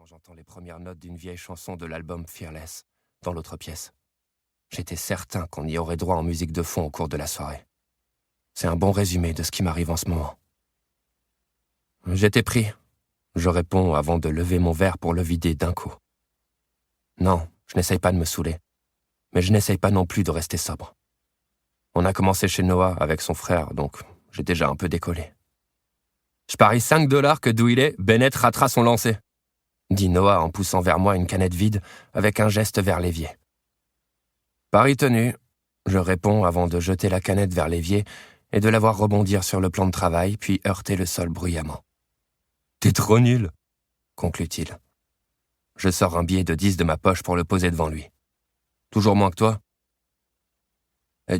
j'entends les premières notes d'une vieille chanson de l'album Fearless, dans l'autre pièce. J'étais certain qu'on y aurait droit en musique de fond au cours de la soirée. C'est un bon résumé de ce qui m'arrive en ce moment. J'étais pris, je réponds avant de lever mon verre pour le vider d'un coup. Non, je n'essaye pas de me saouler, mais je n'essaye pas non plus de rester sobre. On a commencé chez Noah avec son frère, donc j'ai déjà un peu décollé. « Je parie $5 que d'où il est, Bennett ratera son lancer », dit Noah en poussant vers moi une canette vide avec un geste vers l'évier. « Pari tenu », je réponds avant de jeter la canette vers l'évier et de la voir rebondir sur le plan de travail puis heurter le sol bruyamment. « T'es trop nul », conclut-il. Je sors un billet de 10 de ma poche pour le poser devant lui. « Toujours moins que toi ?»«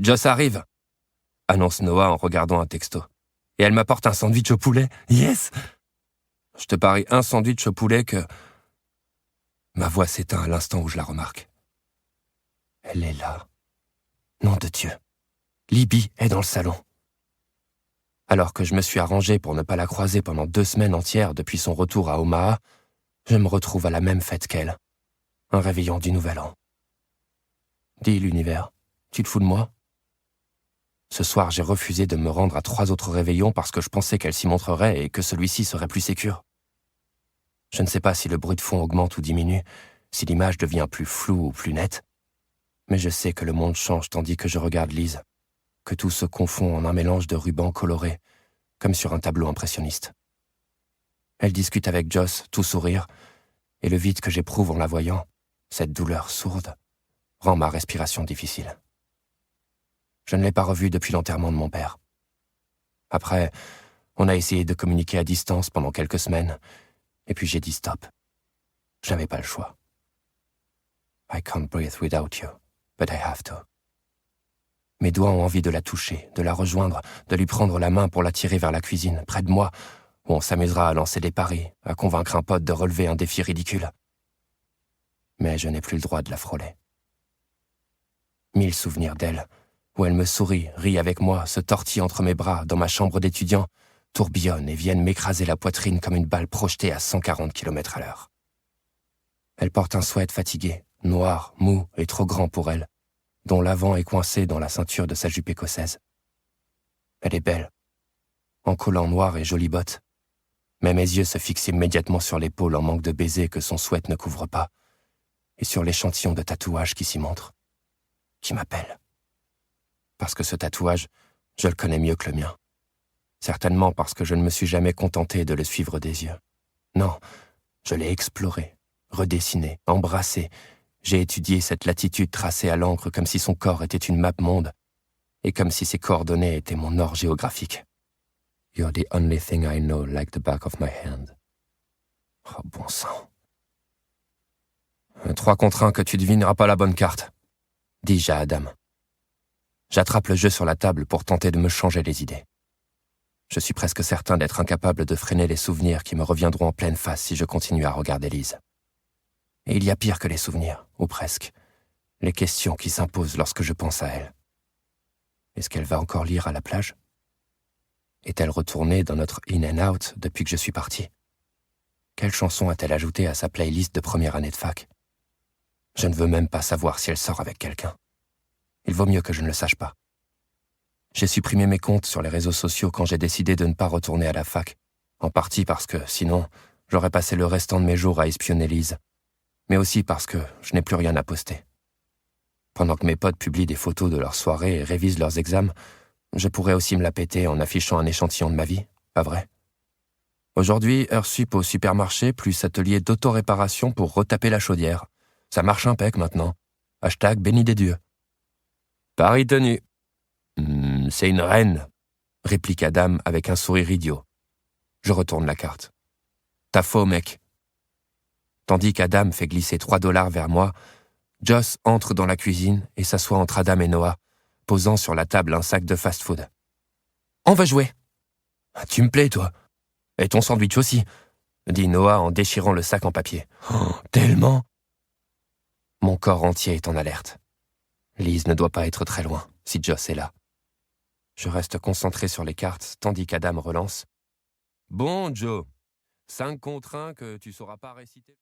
Joss arrive », annonce Noah en regardant un texto. « Et elle m'apporte un sandwich au poulet. Yes !» Je te parie un sandwich au poulet que... Ma voix s'éteint à l'instant où je la remarque. Elle est là. Nom de Dieu. Libby est dans le salon. Alors que je me suis arrangé pour ne pas la croiser pendant 2 semaines entières depuis son retour à Omaha, je me retrouve à la même fête qu'elle. Un réveillon du Nouvel An. Dis, l'univers, tu te fous de moi ? Ce soir, j'ai refusé de me rendre à 3 autres réveillons parce que je pensais qu'elle s'y montrerait et que celui-ci serait plus sécure. Je ne sais pas si le bruit de fond augmente ou diminue, si l'image devient plus floue ou plus nette, mais je sais que le monde change tandis que je regarde Lise, que tout se confond en un mélange de rubans colorés, comme sur un tableau impressionniste. Elle discute avec Joss, tout sourire, et le vide que j'éprouve en la voyant, cette douleur sourde, rend ma respiration difficile. Je ne l'ai pas revue depuis l'enterrement de mon père. Après, on a essayé de communiquer à distance pendant quelques semaines, et puis j'ai dit stop. J'avais pas le choix. I can't breathe without you, but I have to. Mes doigts ont envie de la toucher, de la rejoindre, de lui prendre la main pour la tirer vers la cuisine, près de moi, où on s'amusera à lancer des paris, à convaincre un pote de relever un défi ridicule. Mais je n'ai plus le droit de la frôler. 1000 souvenirs d'elle, où elle me sourit, rit avec moi, se tortille entre mes bras dans ma chambre d'étudiant, tourbillonnent et viennent m'écraser la poitrine comme une balle projetée à 140 km/h. Elle porte un sweat fatigué, noir, mou et trop grand pour elle, dont l'avant est coincé dans la ceinture de sa jupe écossaise. Elle est belle, en collant noir et jolies bottes, mais mes yeux se fixent immédiatement sur l'épaule en manque de baiser que son sweat ne couvre pas, et sur l'échantillon de tatouage qui s'y montre, qui m'appelle. Parce que ce tatouage, je le connais mieux que le mien. Certainement parce que je ne me suis jamais contenté de le suivre des yeux. Non, je l'ai exploré, redessiné, embrassé. J'ai étudié cette latitude tracée à l'encre comme si son corps était une map monde, et comme si ses coordonnées étaient mon or géographique. You're the only thing I know like the back of my hand. Oh, bon sang. 3 contre 1 que tu devineras pas la bonne carte, dis-je à Adam. J'attrape le jeu sur la table pour tenter de me changer les idées. Je suis presque certain d'être incapable de freiner les souvenirs qui me reviendront en pleine face si je continue à regarder Lise. Et il y a pire que les souvenirs, ou presque. Les questions qui s'imposent lorsque je pense à elle. Est-ce qu'elle va encore lire à la plage ? Est-elle retournée dans notre in and out depuis que je suis parti ? Quelle chanson a-t-elle ajoutée à sa playlist de première année de fac ? Je ne veux même pas savoir si elle sort avec quelqu'un. Il vaut mieux que je ne le sache pas. J'ai supprimé mes comptes sur les réseaux sociaux quand j'ai décidé de ne pas retourner à la fac, en partie parce que, sinon, j'aurais passé le restant de mes jours à espionner Lise, mais aussi parce que je n'ai plus rien à poster. Pendant que mes potes publient des photos de leurs soirées et révisent leurs examens, je pourrais aussi me la péter en affichant un échantillon de ma vie, pas vrai ? Aujourd'hui, heure sup au supermarché plus atelier d'autoréparation pour retaper la chaudière. Ça marche impec maintenant. Hashtag béni des dieux. Pari tenu. C'est une reine, réplique Adam avec un sourire idiot. Je retourne la carte. T'as faux, mec. Tandis qu'Adam fait glisser $3 vers moi, Joss entre dans la cuisine et s'assoit entre Adam et Noah, posant sur la table un sac de fast-food. On va jouer. Tu me plais, toi. Et ton sandwich aussi, dit Noah en déchirant le sac en papier. Oh, tellement. Mon corps entier est en alerte. Lise ne doit pas être très loin, si Joss est là. Je reste concentré sur les cartes, tandis qu'Adam relance. Bon, Joe, 5 contre 1 que tu sauras pas réciter.